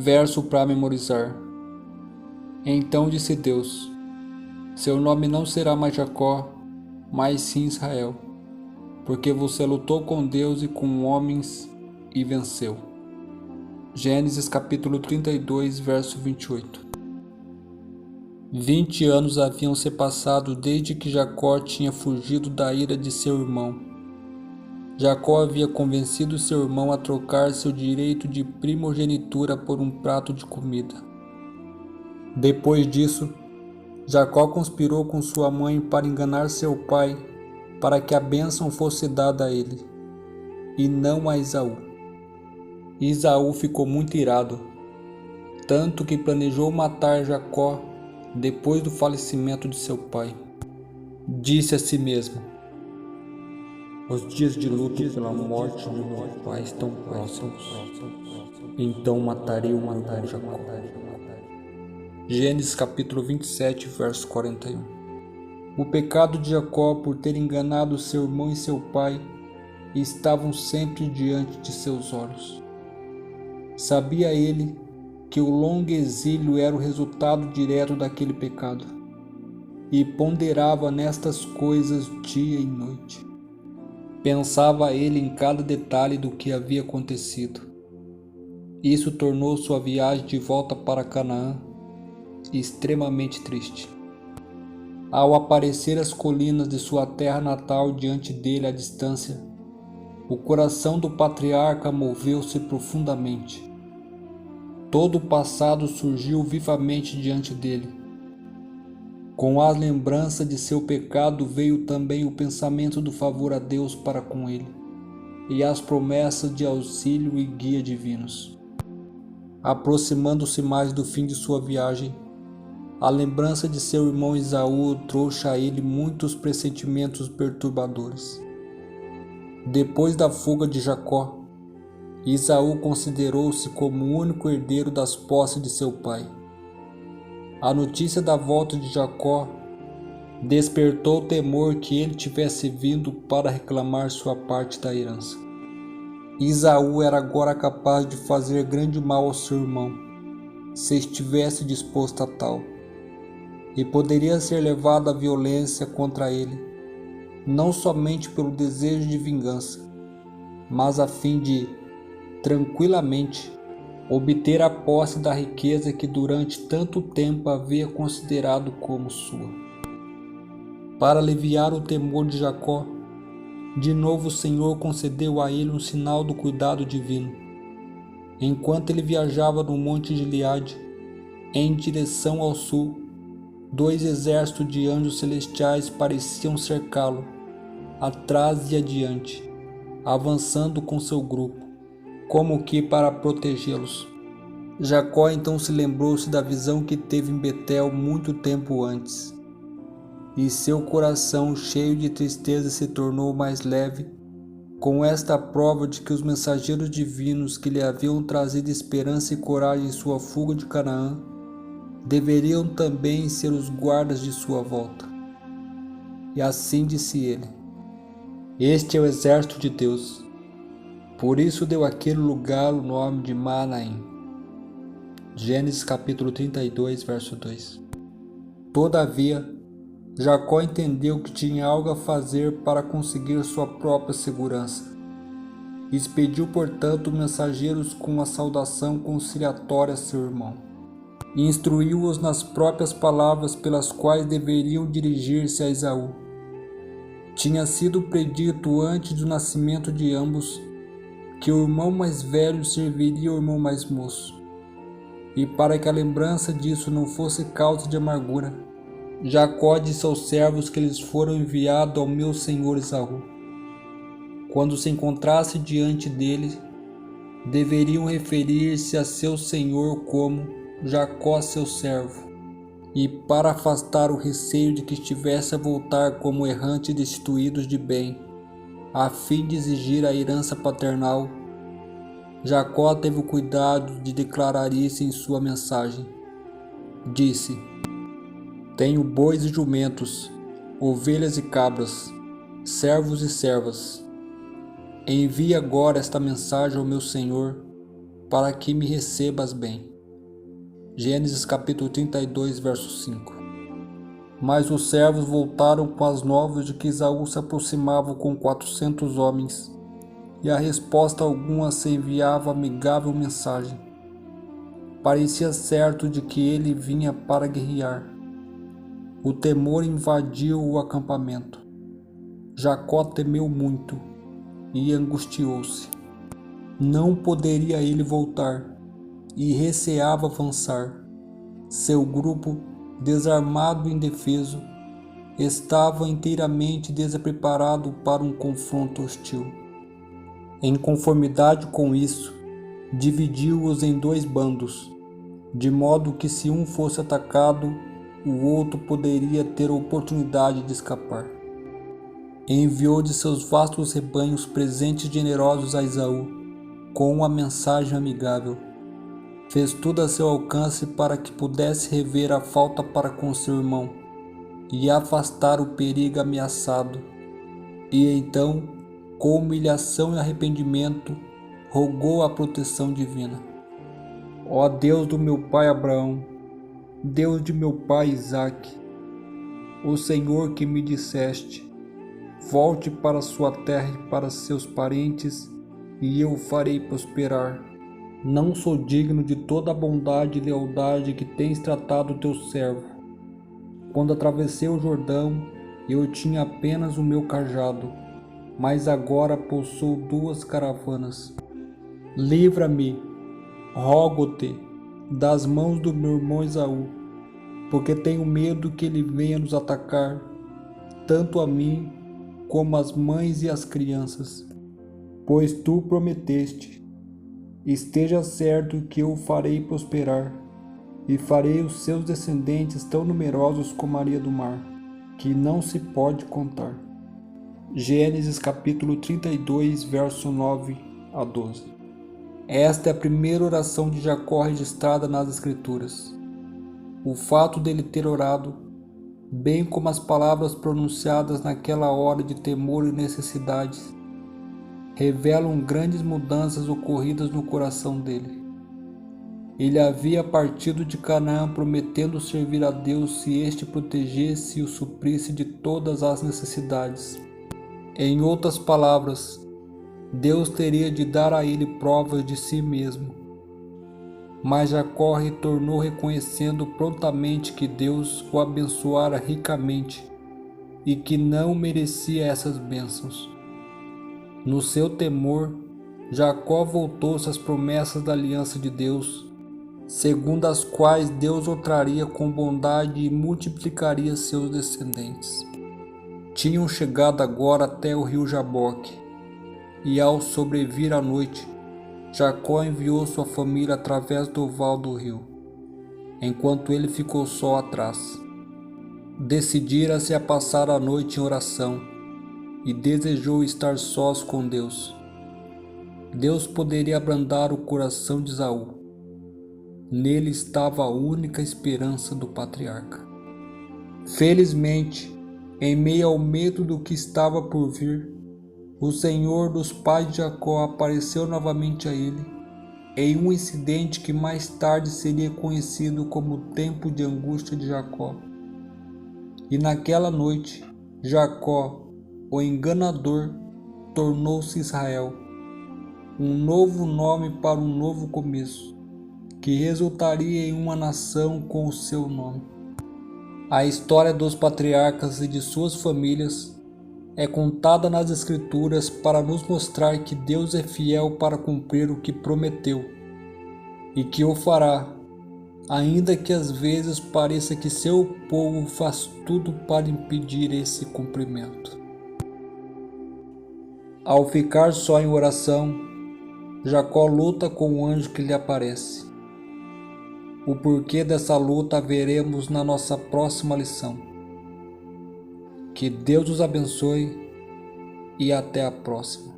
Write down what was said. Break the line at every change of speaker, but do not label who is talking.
Verso para memorizar. Então disse Deus: seu nome não será mais Jacó, mas sim Israel, porque você lutou com Deus e com homens e venceu. Gênesis capítulo 32, verso 28. 20 anos haviam se passado desde que Jacó tinha fugido da ira de seu irmão. Jacó havia convencido seu irmão a trocar seu direito de primogenitura por um prato de comida. Depois disso, Jacó conspirou com sua mãe para enganar seu pai, para que a bênção fosse dada a ele, e não a Esaú. Esaú ficou muito irado, tanto que planejou matar Jacó depois do falecimento de seu pai. Disse a si mesmo: os dias de luto pela morte de meu pai estão próximos, então matarei o meu irmão Jacó. Gênesis capítulo 27, verso 41. O pecado de Jacó por ter enganado seu irmão e seu pai estavam sempre diante de seus olhos. Sabia ele que o longo exílio era o resultado direto daquele pecado, e ponderava nestas coisas dia e noite. Pensava ele em cada detalhe do que havia acontecido. Isso tornou sua viagem de volta para Canaã extremamente triste. Ao aparecer as colinas de sua terra natal diante dele à distância, o coração do patriarca moveu-se profundamente. Todo o passado surgiu vivamente diante dele. Com a lembrança de seu pecado veio também o pensamento do favor a Deus para com ele, e as promessas de auxílio e guia divinos. Aproximando-se mais do fim de sua viagem, a lembrança de seu irmão Esaú trouxe a ele muitos pressentimentos perturbadores. Depois da fuga de Jacó, Esaú considerou-se como o único herdeiro das posses de seu pai. A notícia da volta de Jacó despertou o temor que ele tivesse vindo para reclamar sua parte da herança. Esaú era agora capaz de fazer grande mal ao seu irmão, se estivesse disposto a tal, e poderia ser levado à violência contra ele, não somente pelo desejo de vingança, mas a fim de, tranquilamente, obter a posse da riqueza que durante tanto tempo havia considerado como sua. Para aliviar o temor de Jacó, de novo o Senhor concedeu a ele um sinal do cuidado divino. Enquanto ele viajava no monte Gileade, em direção ao sul, 2 exércitos de anjos celestiais pareciam cercá-lo, atrás e adiante, avançando com seu grupo, como que para protegê-los. Jacó então se lembrou-se da visão que teve em Betel muito tempo antes, e seu coração, cheio de tristeza, se tornou mais leve com esta prova de que os mensageiros divinos que lhe haviam trazido esperança e coragem em sua fuga de Canaã deveriam também ser os guardas de sua volta. E assim disse ele: este é o exército de Deus. Por isso deu àquele lugar o nome de Manaim. Gênesis capítulo 32, verso 2. Todavia, Jacó entendeu que tinha algo a fazer para conseguir sua própria segurança. Expediu, portanto, mensageiros com a saudação conciliatória a seu irmão. E instruiu-os nas próprias palavras pelas quais deveriam dirigir-se a Esaú. Tinha sido predito antes do nascimento de ambos que o irmão mais velho serviria ao irmão mais moço. E para que a lembrança disso não fosse causa de amargura, Jacó disse aos servos que eles foram enviados ao meu senhor Esaú. Quando se encontrasse diante dele, deveriam referir-se a seu senhor como Jacó seu servo, e para afastar o receio de que estivesse a voltar como errantes destituídos de bem, a fim de exigir a herança paternal, Jacó teve o cuidado de declarar isso em sua mensagem. Disse: tenho bois e jumentos, ovelhas e cabras, servos e servas. Envie agora esta mensagem ao meu senhor, para que me recebas bem. Gênesis capítulo 32, verso 5. Mas os servos voltaram com as novas de que Esaú se aproximava com 400 homens, e a resposta alguma se enviava amigável mensagem. Parecia certo de que ele vinha para guerrear. O temor invadiu o acampamento. Jacó temeu muito e angustiou-se. Não poderia ele voltar e receava avançar. Seu grupo, desarmado e indefeso, estava inteiramente despreparado para um confronto hostil. Em conformidade com isso, dividiu-os em 2 bandos, de modo que se um fosse atacado, o outro poderia ter oportunidade de escapar. Enviou de seus vastos rebanhos presentes generosos a Esaú, com uma mensagem amigável. Fez tudo a seu alcance para que pudesse rever a falta para com seu irmão e afastar o perigo ameaçado. E então, com humilhação e arrependimento, rogou a proteção divina. Ó Deus do meu pai Abraão, Deus de meu pai Isaque, o Senhor que me disseste, volte para sua terra e para seus parentes, e eu o farei prosperar. Não sou digno de toda a bondade e lealdade que tens tratado teu servo. Quando atravessei o Jordão, eu tinha apenas o meu cajado, mas agora possuo 2 caravanas. Livra-me, rogo-te, das mãos do meu irmão Esaú, porque tenho medo que ele venha nos atacar, tanto a mim como as mães e as crianças. Pois tu prometeste, esteja certo que eu o farei prosperar, e farei os seus descendentes tão numerosos como a areia do mar, que não se pode contar. Gênesis capítulo 32, verso 9 a 12. Esta é a primeira oração de Jacó registrada nas Escrituras. O fato dele ter orado, bem como as palavras pronunciadas naquela hora de temor e necessidades, revelam grandes mudanças ocorridas no coração dele. Ele havia partido de Canaã prometendo servir a Deus se este protegesse e o suprisse de todas as necessidades. Em outras palavras, Deus teria de dar a ele provas de si mesmo. Mas Jacó retornou reconhecendo prontamente que Deus o abençoara ricamente e que não merecia essas bênçãos. No seu temor, Jacó voltou-se às promessas da aliança de Deus, segundo as quais Deus o traria com bondade e multiplicaria seus descendentes. Tinham chegado agora até o rio Jaboque, e ao sobrevir a noite, Jacó enviou sua família através do oval do rio, enquanto ele ficou só atrás. Decidira-se a passar a noite em oração, e desejou estar sós com Deus. Deus poderia abrandar o coração de Esaú. Nele estava a única esperança do patriarca. Felizmente, em meio ao medo do que estava por vir, o Senhor dos pais de Jacó apareceu novamente a ele, em um incidente que mais tarde seria conhecido como o tempo de angústia de Jacó. E naquela noite, Jacó, o enganador, tornou-se Israel, um novo nome para um novo começo, que resultaria em uma nação com o seu nome. A história dos patriarcas e de suas famílias é contada nas Escrituras para nos mostrar que Deus é fiel para cumprir o que prometeu, e que o fará, ainda que às vezes pareça que seu povo faz tudo para impedir esse cumprimento. Ao ficar só em oração, Jacó luta com o anjo que lhe aparece. O porquê dessa luta veremos na nossa próxima lição. Que Deus os abençoe e até a próxima.